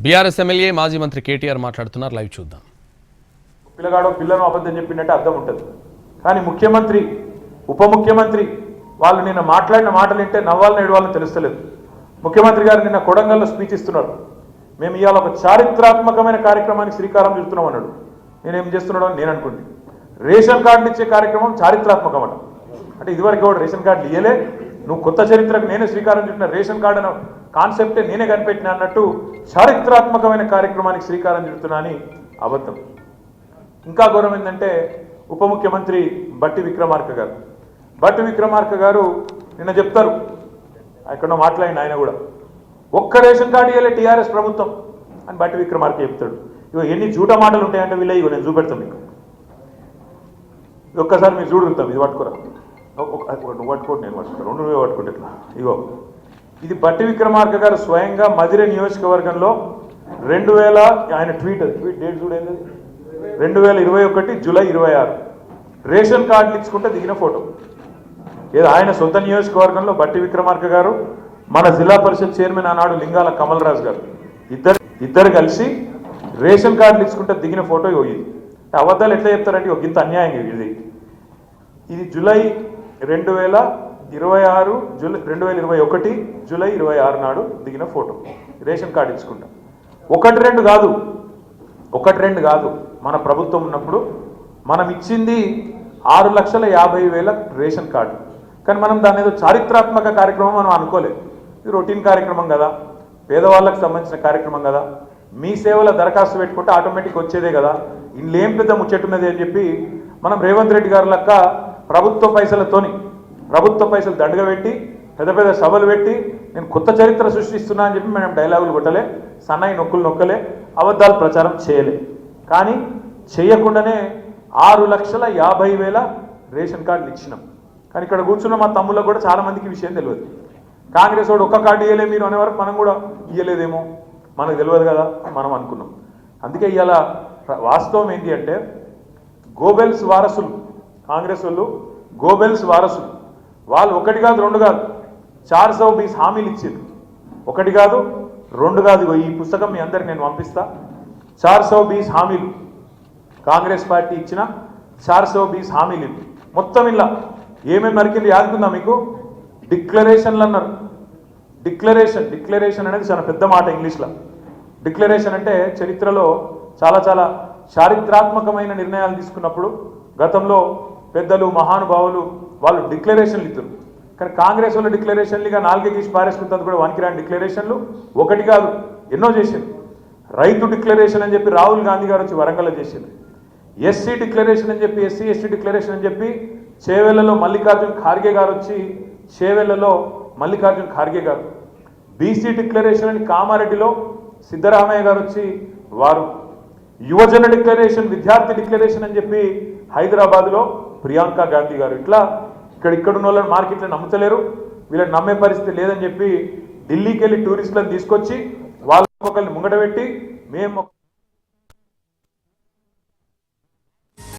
BRS MLA మాజీ మంత్రి కేటీఆర్ మాట్లాడుతున్నారు. లైవ్ చూద్దాం. పిల్లగాడో పిల్లను అబద్ధం చెప్పినట్టు అర్థం ఉంటుంది. కానీ ముఖ్యమంత్రి ఉప ముఖ్యమంత్రి వాళ్ళు నిన్న మాట్లాడిన మాటలు వింటే నవ్వాలని ఏడవాలని తెలుస్తలేదు. ముఖ్యమంత్రి గారు నిన్న కొడంగల్లో స్పీచ్ ఇస్తున్నారు. మేము ఇవాళ ఒక చారిత్రాత్మకమైన కార్యక్రమానికి శ్రీకారం చుడుతున్నాం అన్నాడు. నేనేం చేస్తున్నాడో అని నేను అనుకుంది. రేషన్ కార్డులు ఇచ్చే కార్యక్రమం చారిత్రాత్మకం అట. అంటే ఇదివరకు కూడా రేషన్ కార్డులు ఇయ్యలే, నువ్వు కొత్త చరిత్రకు నేనే శ్రీకారం చుట్టిన రేషన్ కార్డు అన్న కాన్సెప్టే నేనే కనిపెట్టిన అన్నట్టు చారిత్రాత్మకమైన కార్యక్రమానికి శ్రీకారం చుడుతున్నా అని అబద్ధం. ఇంకా ఘోరం ఏంటంటే ఉప ముఖ్యమంత్రి బట్టి విక్రమార్క గారు నిన్న చెప్తారు, ఎక్కడో మాట్లాడిన ఆయన కూడా, ఒక్క రేషన్ కార్డు ఇవ్వలే టీఆర్ఎస్ ప్రభుత్వం అని బట్టి విక్రమార్క చెప్తాడు. ఇగో ఎన్ని జూట మాటలు ఉంటాయంటే వీళ్ళ ఇగో నేను చూపెడతాను మీకు. ఒక్కసారి మీరు చూడుతాం, ఇది పట్టుకోరా, నువ్వు పట్టుకోండి, నేను పట్టుకుంటాను, రెండు నువ్వే పట్టుకుంటే ఇట్లా. ఇగో ఇది బట్టి విక్రమార్క గారు స్వయంగా మధిర నియోజకవర్గంలో 2000 ఆయన ట్వీట్ డేట్ చూడేది 2021 జూలై 26 రేషన్ కార్డులు ఇచ్చుకుంటే దిగిన ఫోటో. ఏదో ఆయన సొంత నియోజకవర్గంలో బట్టి విక్రమార్క గారు, మన జిల్లా పరిషత్ చైర్మన్ ఆనాడు లింగాల కమల్ రాజు గారు ఇద్దరు కలిసి రేషన్ కార్డులు ఇచ్చుకుంటే దిగిన ఫోటో ఇది. అబద్ధాలు ఎట్లా చెప్తారంటే ఒక ఇంత అన్యాయం ఇది జూలై 2021 జూలై 26 నాడు దిగిన ఫోటో. Ration card ఇచ్చుకుంటాం. ఒకటి రెండు కాదు మన ప్రభుత్వం ఉన్నప్పుడు మనం ఇచ్చింది 6,50,000 రేషన్ కార్డు. కానీ మనం దాని ఏదో చారిత్రాత్మక కార్యక్రమం మనం అనుకోలేదు. ఇది రొటీన్ కార్యక్రమం కదా, పేదవాళ్ళకు సంబంధించిన కార్యక్రమం కదా, మీ సేవల దరఖాస్తు పెట్టుకుంటే ఆటోమేటిక్ వచ్చేదే కదా, ఇందులో పెద్ద ముచ్చట్టున్నది అని చెప్పి మనం రేవంత్ రెడ్డి గారు లెక్క ప్రభుత్వ పైసలు దండగా పెట్టి పెద్ద సభలు పెట్టి నేను కొత్త చరిత్ర సృష్టిస్తున్నా అని చెప్పి మనం డైలాగులు కొట్టలే, సన్నాయి నొక్కలే, అబద్ధాలు ప్రచారం చేయలే. కానీ చేయకుండానే 6,50,000 రేషన్ కార్డులు ఇచ్చినాం. కానీ ఇక్కడ కూర్చున్న మా తమ్ముళ్ళకు కూడా చాలా మందికి విషయం తెలియదు. కాంగ్రెస్ వాడు ఒక్క కార్డు ఇవ్వలే మీరు అనే వరకు మనం కూడా ఇవ్వలేదేమో, మనకు తెలియదు కదా మనం అనుకున్నాం. అందుకే ఇవాళ వాస్తవం ఏంటి అంటే గోబెల్స్ వారసులు, కాంగ్రెస్ వాళ్ళు గోబెల్స్ వారసులు, వాళ్ళు ఒకటి కాదు రెండు కాదు 420 హామీలు ఇచ్చారు. ఒకటి కాదు రెండు కాదు. ఈ పుస్తకం మీ అందరికి నేను పంపిస్తా. 420 హామీలు కాంగ్రెస్ పార్టీ ఇచ్చిన 420 హామీలు. మొత్తం ఇలా ఏమేమి నరికింది యాదుకుందా మీకు? డిక్లరేషన్లు అన్నారు. డిక్లరేషన్ అనేది చాలా పెద్ద మాట ఇంగ్లీష్లో. డిక్లరేషన్ అంటే చరిత్రలో చాలా చారిత్రాత్మకమైన నిర్ణయాలు తీసుకున్నప్పుడు గతంలో పెద్దలు మహానుభావులు వాళ్ళు డిక్లరేషన్లు ఇద్దరు. కానీ కాంగ్రెస్ వాళ్ళు డిక్లరేషన్లుగా 4 తీసి పారేసుకుంటుంది కూడా వనికిరాని డిక్లరేషన్లు ఒకటి కాదు ఎన్నో చేసింది. రైతు డిక్లరేషన్ అని చెప్పి రాహుల్ గాంధీ గారు వచ్చి వరంగల్లో చేసింది. ఎస్సీ డిక్లరేషన్ అని చెప్పి ఎస్సీ ఎస్టీ డిక్లరేషన్ అని చెప్పి చేవెళ్లలో మల్లికార్జున్ ఖార్గే గారు వచ్చి బీసీ డిక్లరేషన్ అని కామారెడ్డిలో సిద్ధరామయ్య గారు వచ్చి వారు, యువజన డిక్లరేషన్ విద్యార్థి డిక్లరేషన్ అని చెప్పి హైదరాబాద్లో ప్రియాంక గాంధీ గారు. ఇట్లా ఇక్కడున్న వాళ్ళని మార్కెట్లో నమ్ముతలేరు, వీళ్ళని నమ్మే పరిస్థితి లేదని చెప్పి ఢిల్లీకి వెళ్ళి టూరిస్టులను తీసుకొచ్చి వాళ్ళ ఒకరిని ముంగట పెట్టి మేము